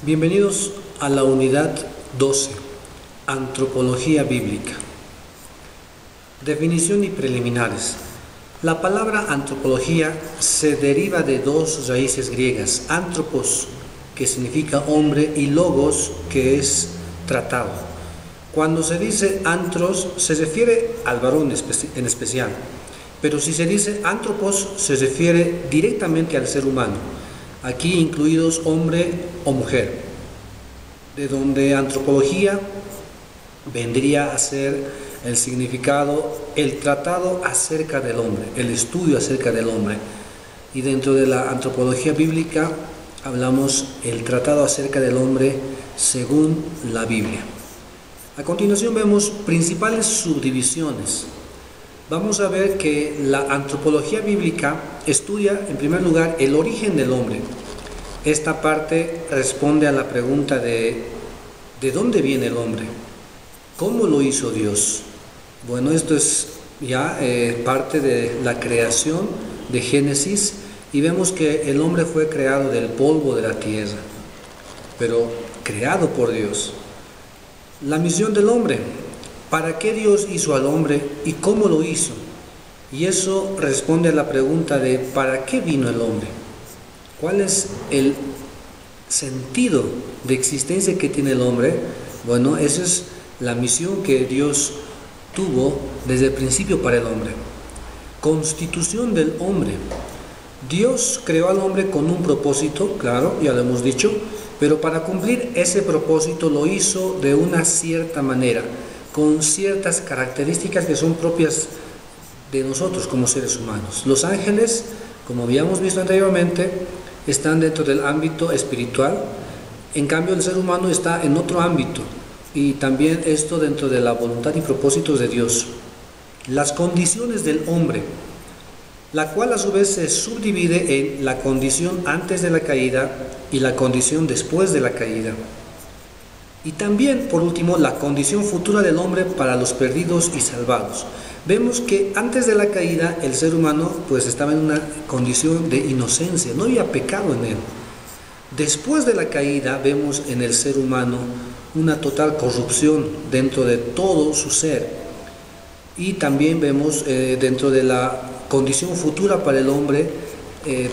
Bienvenidos a la unidad 12, Antropología Bíblica. Definición y preliminares. La palabra antropología se deriva de dos raíces griegas, antropos, que significa hombre, y logos, que es tratado. Cuando se dice antros, se refiere al varón en especial, pero si se dice antropos, se refiere directamente al ser humano, aquí incluidos hombre o mujer, de donde antropología vendría a ser el significado, el tratado acerca del hombre, el estudio acerca del hombre. Y dentro de la antropología bíblica hablamos el tratado acerca del hombre según la Biblia. A continuación vemos principales subdivisiones. Vamos a ver que la antropología bíblica estudia en primer lugar el origen del hombre. Esta parte responde a la pregunta ¿de dónde viene el hombre? ¿Cómo lo hizo Dios? Bueno, esto es ya parte de la creación de Génesis, y vemos que el hombre fue creado del polvo de la tierra, pero creado por Dios. La misión del hombre, ¿para qué Dios hizo al hombre y cómo lo hizo? Y eso responde a la pregunta de ¿para qué vino el hombre? ¿Cuál es el sentido de existencia que tiene el hombre? Bueno, esa es la misión que Dios tuvo desde el principio para el hombre. Constitución del hombre. Dios creó al hombre con un propósito, claro, ya lo hemos dicho, pero para cumplir ese propósito lo hizo de una cierta manera, con ciertas características que son propias de nosotros como seres humanos. Los ángeles, como habíamos visto anteriormente, están dentro del ámbito espiritual, en cambio el ser humano está en otro ámbito, y también esto dentro de la voluntad y propósitos de Dios. Las condiciones del hombre, la cual a su vez se subdivide en la condición antes de la caída y la condición después de la caída. Y también, por último, la condición futura del hombre para los perdidos y salvados. Vemos que antes de la caída el ser humano pues estaba en una condición de inocencia, no había pecado en él. Después de la caída vemos en el ser humano una total corrupción dentro de todo su ser. Y también vemos dentro de la condición futura para el hombre,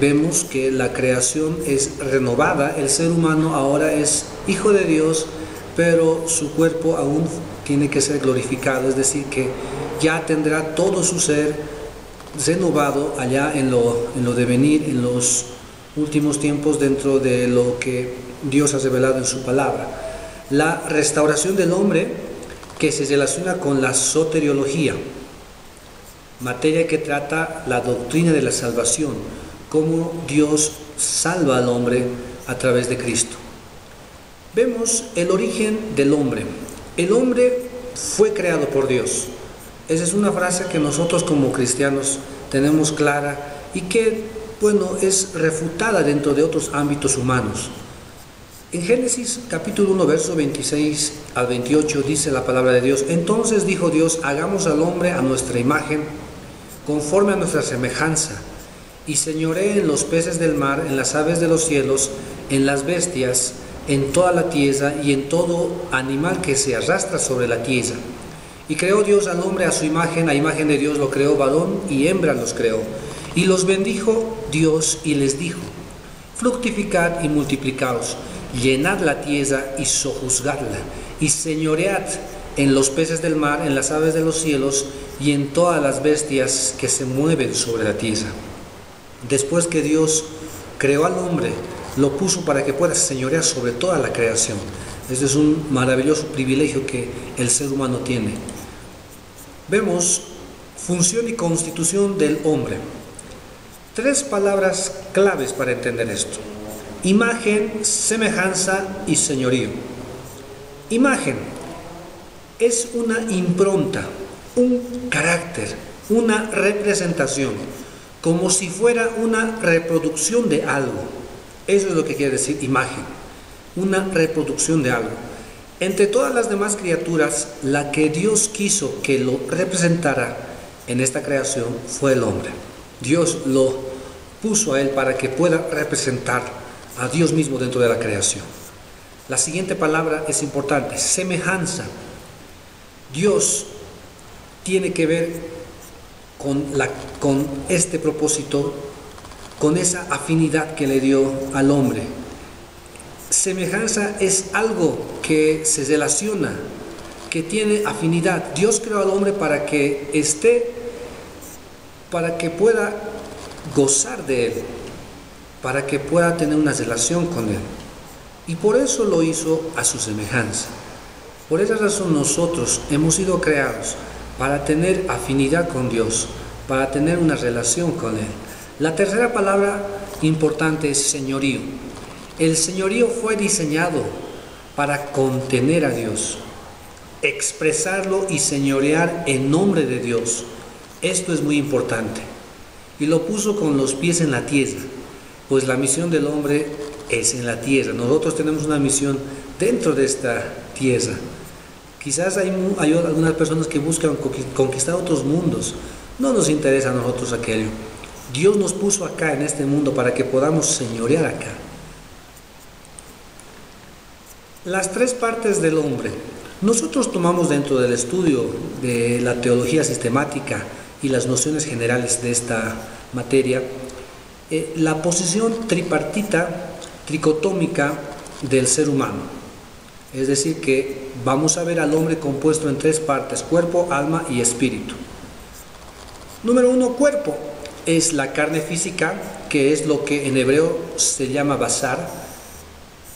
vemos que la creación es renovada, el ser humano ahora es hijo de Dios, pero su cuerpo aún tiene que ser glorificado, es decir, que ya tendrá todo su ser renovado allá en lo devenir, en los últimos tiempos, dentro de lo que Dios ha revelado en su palabra. La restauración del hombre, que se relaciona con la soteriología, materia que trata la doctrina de la salvación, cómo Dios salva al hombre a través de Cristo. Vemos el origen del hombre. El hombre fue creado por Dios. Esa es una frase que nosotros como cristianos tenemos clara y que, bueno, es refutada dentro de otros ámbitos humanos. En Génesis capítulo 1, verso 26 al 28 dice la palabra de Dios: Entonces dijo Dios, hagamos al hombre a nuestra imagen, conforme a nuestra semejanza, y señoree en los peces del mar, en las aves de los cielos, en las bestias, en toda la tierra y en todo animal que se arrastra sobre la tierra. Y creó Dios al hombre a su imagen, a imagen de Dios lo creó, varón y hembra los creó. Y los bendijo Dios y les dijo: Fructificad y multiplicaos, llenad la tierra y sojuzgadla, y señoread en los peces del mar, en las aves de los cielos y en todas las bestias que se mueven sobre la tierra. Después que Dios creó al hombre, lo puso para que pueda señorear sobre toda la creación. Este es un maravilloso privilegio que el ser humano tiene. Vemos función y constitución del hombre. Tres palabras claves para entender esto: imagen, semejanza y señorío. Imagen es una impronta, un carácter, una representación, como si fuera una reproducción de algo. Eso es lo que quiere decir imagen, una reproducción de algo. Entre todas las demás criaturas, la que Dios quiso que lo representara en esta creación fue el hombre. Dios lo puso a él para que pueda representar a Dios mismo dentro de la creación. La siguiente palabra es importante, semejanza. Dios tiene que ver con este propósito, con esa afinidad que le dio al hombre. Semejanza es algo que se relaciona, que tiene afinidad. Dios creó al hombre para que pueda gozar de él, para que pueda tener una relación con él. Y por eso lo hizo a su semejanza. Por esa razón nosotros hemos sido creados para tener afinidad con Dios, para tener una relación con él. La tercera palabra importante es señorío. El señorío fue diseñado para contener a Dios, expresarlo y señorear en nombre de Dios. Esto es muy importante. Y lo puso con los pies en la tierra, pues la misión del hombre es en la tierra. Nosotros tenemos una misión dentro de esta tierra. Quizás hay algunas personas que buscan conquistar otros mundos. No nos interesa a nosotros aquello. Dios nos puso acá en este mundo para que podamos señorear acá. Las tres partes del hombre. Nosotros tomamos dentro del estudio de la teología sistemática y las nociones generales de esta materia, la posición tripartita, tricotómica del ser humano. Es decir, que vamos a ver al hombre compuesto en tres partes: cuerpo, alma y espíritu. Número 1, cuerpo. Es la carne física, que es lo que en hebreo se llama basar.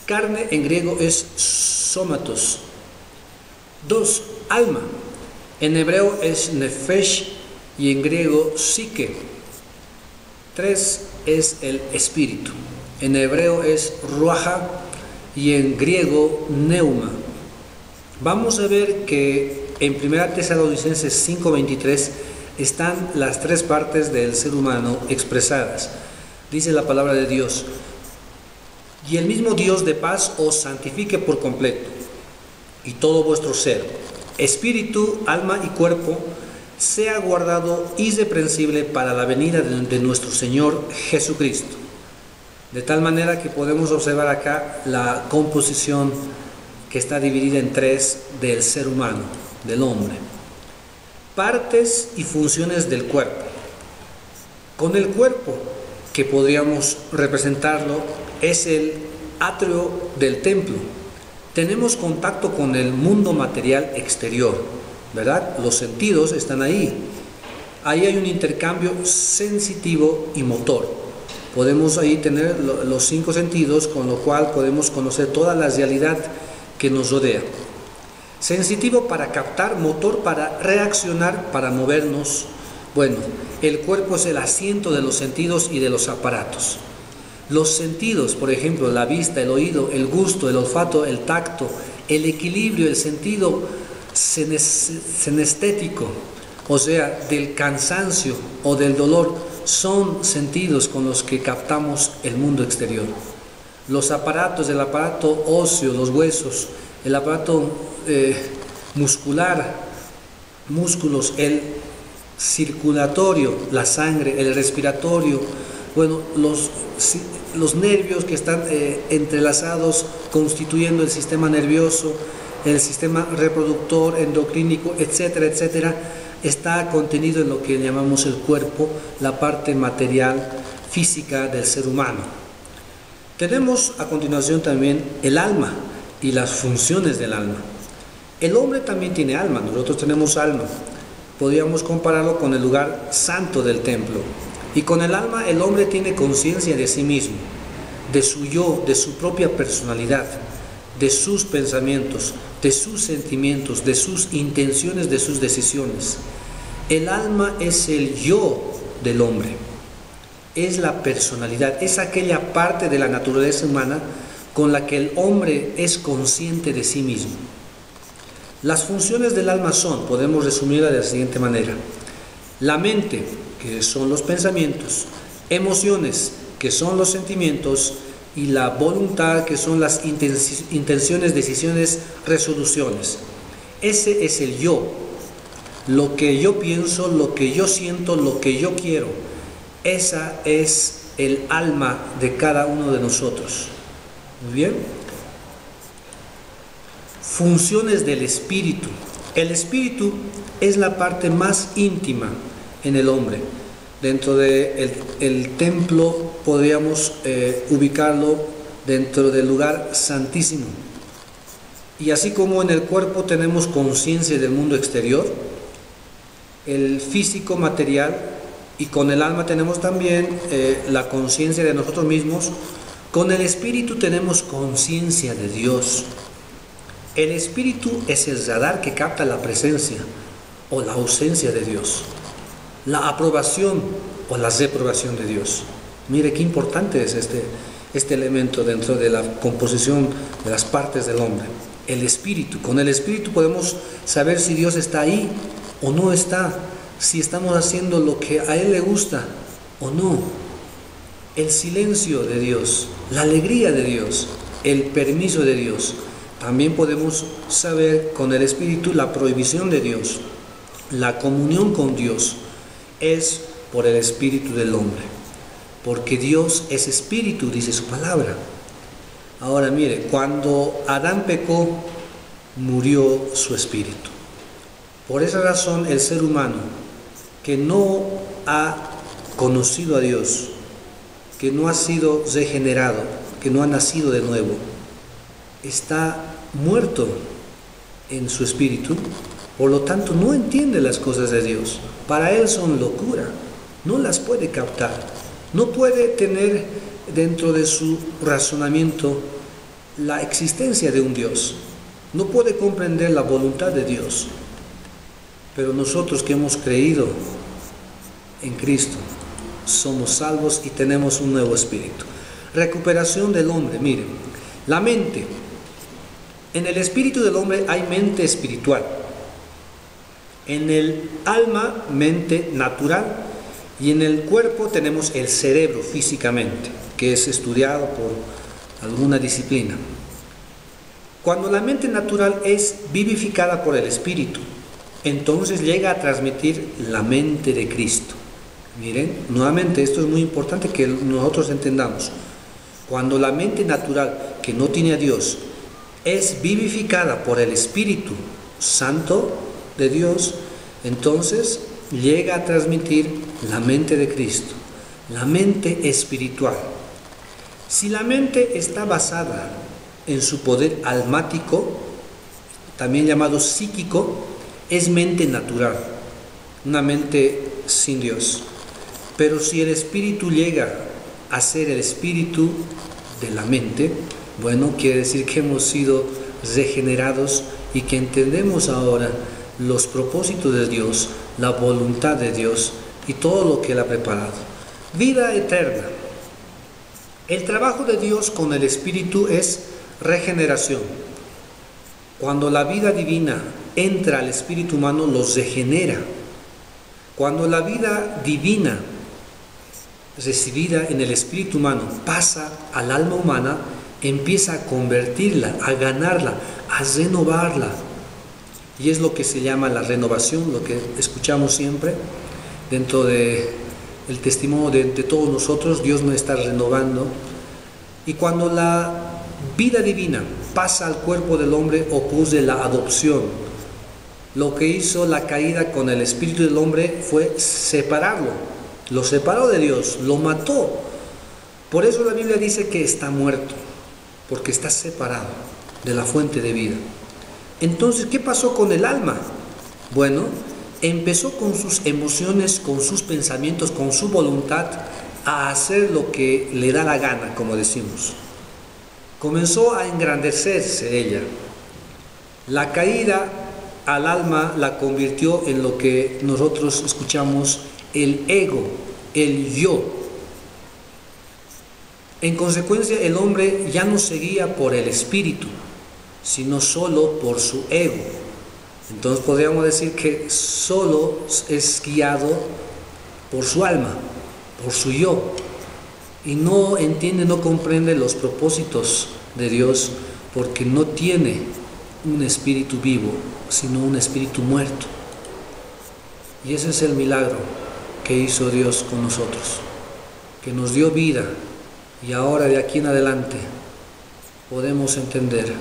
Carne en griego es somatos. 2, alma. En hebreo es nefesh y en griego psique. 3 es el espíritu. En hebreo es ruaja y en griego neuma. Vamos a ver que en 1 Tesalonicenses 5:23 están las tres partes del ser humano expresadas. Dice la palabra de Dios: y el mismo Dios de paz os santifique por completo, y todo vuestro ser, espíritu, alma y cuerpo, sea guardado irreprensible para la venida de nuestro Señor Jesucristo. De tal manera que podemos observar acá la composición que está dividida en tres del ser humano, del hombre. Partes y funciones del cuerpo. Con el cuerpo, que podríamos representarlo, es el atrio del templo. Tenemos contacto con el mundo material exterior, ¿verdad? Los sentidos están ahí. Ahí hay un intercambio sensitivo y motor. Podemos ahí tener los 5 sentidos, con lo cual podemos conocer toda la realidad que nos rodea. Sensitivo para captar, motor para reaccionar, para movernos. Bueno, el cuerpo es el asiento de los sentidos y de los aparatos. Los sentidos, por ejemplo, la vista, el oído, el gusto, el olfato, el tacto, el equilibrio, el sentido senestético, o sea, del cansancio o del dolor, son sentidos con los que captamos el mundo exterior. Los aparatos, el aparato óseo, los huesos, el aparato muscular, músculos, el circulatorio, la sangre, el respiratorio, bueno, los nervios que están entrelazados constituyendo el sistema nervioso, el sistema reproductor, endocrínico, etcétera, etcétera, está contenido en lo que llamamos el cuerpo, la parte material, física del ser humano. Tenemos a continuación también el alma y las funciones del alma. El hombre también tiene alma, nosotros tenemos alma. Podríamos compararlo con el lugar santo del templo. Y con el alma el hombre tiene conciencia de sí mismo, de su yo, de su propia personalidad, de sus pensamientos, de sus sentimientos, de sus intenciones, de sus decisiones. El alma es el yo del hombre, es la personalidad, es aquella parte de la naturaleza humana con la que el hombre es consciente de sí mismo. Las funciones del alma son, podemos resumirla de la siguiente manera: la mente, que son los pensamientos; emociones, que son los sentimientos; y la voluntad, que son las intenciones, decisiones, resoluciones. Ese es el yo, lo que yo pienso, lo que yo siento, lo que yo quiero. Esa es el alma de cada uno de nosotros. Muy bien. funciones del espíritu. El espíritu es la parte más íntima en el hombre. Dentro del templo podríamos ubicarlo dentro del lugar santísimo. Y así como en el cuerpo tenemos conciencia del mundo exterior, el físico material, y con el alma tenemos también la conciencia de nosotros mismos, con el espíritu tenemos conciencia de Dios. El espíritu es el radar que capta la presencia o la ausencia de Dios, la aprobación o la reprobación de Dios. Mire qué importante es este elemento dentro de la composición de las partes del hombre. El espíritu. Con el espíritu podemos saber si Dios está ahí o no está, si estamos haciendo lo que a Él le gusta o no. El silencio de Dios, la alegría de Dios, el permiso de Dios. También podemos saber con el espíritu la prohibición de Dios. La comunión con Dios es por el espíritu del hombre, porque Dios es espíritu, dice su palabra. Ahora mire, cuando Adán pecó, murió su espíritu. Por esa razón el ser humano que no ha conocido a Dios, que no ha sido regenerado, que no ha nacido de nuevo, está muerto en su espíritu, por lo tanto no entiende las cosas de Dios. Para él son locura, no las puede captar, no puede tener dentro de su razonamiento la existencia de un Dios, no puede comprender la voluntad de Dios. Pero nosotros que hemos creído en Cristo, somos salvos y tenemos un nuevo espíritu. Recuperación del hombre. Miren, la mente. En el espíritu del hombre hay mente espiritual. En el alma, mente natural. Y en el cuerpo tenemos el cerebro físicamente, que es estudiado por alguna disciplina. Cuando la mente natural es vivificada por el espíritu, entonces llega a transmitir la mente de Cristo. Miren, nuevamente esto es muy importante que nosotros entendamos. Cuando la mente natural que no tiene a Dios es vivificada por el Espíritu Santo de Dios, entonces llega a transmitir la mente de Cristo, la mente espiritual. Si la mente está basada en su poder almático, también llamado psíquico, es mente natural, una mente sin Dios. Pero si el espíritu llega a ser el espíritu de la mente, bueno, quiere decir que hemos sido regenerados y que entendemos ahora los propósitos de Dios, la voluntad de Dios y todo lo que Él ha preparado. Vida eterna. El trabajo de Dios con el espíritu es regeneración. Cuando la vida divina entra al espíritu humano, los regenera. Cuando la vida divina recibida en el espíritu humano pasa al alma humana, empieza a convertirla, a ganarla, a renovarla. Y es lo que se llama la renovación, lo que escuchamos siempre dentro del testimonio de todos nosotros. Dios nos está renovando. Y cuando la vida divina pasa al cuerpo del hombre, ocurre la adopción. Lo que hizo la caída con el espíritu del hombre fue separarlo. Lo separó de Dios, lo mató. Por eso la Biblia dice que está muerto, porque está separado de la fuente de vida. Entonces, ¿qué pasó con el alma? Bueno, empezó con sus emociones, con sus pensamientos, con su voluntad a hacer lo que le da la gana, como decimos. Comenzó a engrandecerse ella. La caída al alma la convirtió en lo que nosotros escuchamos el ego, el yo. En consecuencia, el hombre ya no seguía por el espíritu, sino solo por su ego. Entonces podríamos decir que solo es guiado por su alma, por su yo, y no entiende, no comprende los propósitos de Dios, porque no tiene un espíritu vivo, sino un espíritu muerto. Y ese es el milagro que hizo Dios con nosotros, que nos dio vida, y ahora de aquí en adelante podemos entender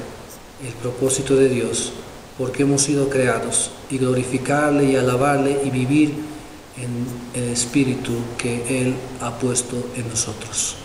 el propósito de Dios, porque hemos sido creados, y glorificarle y alabarle y vivir en el espíritu que Él ha puesto en nosotros.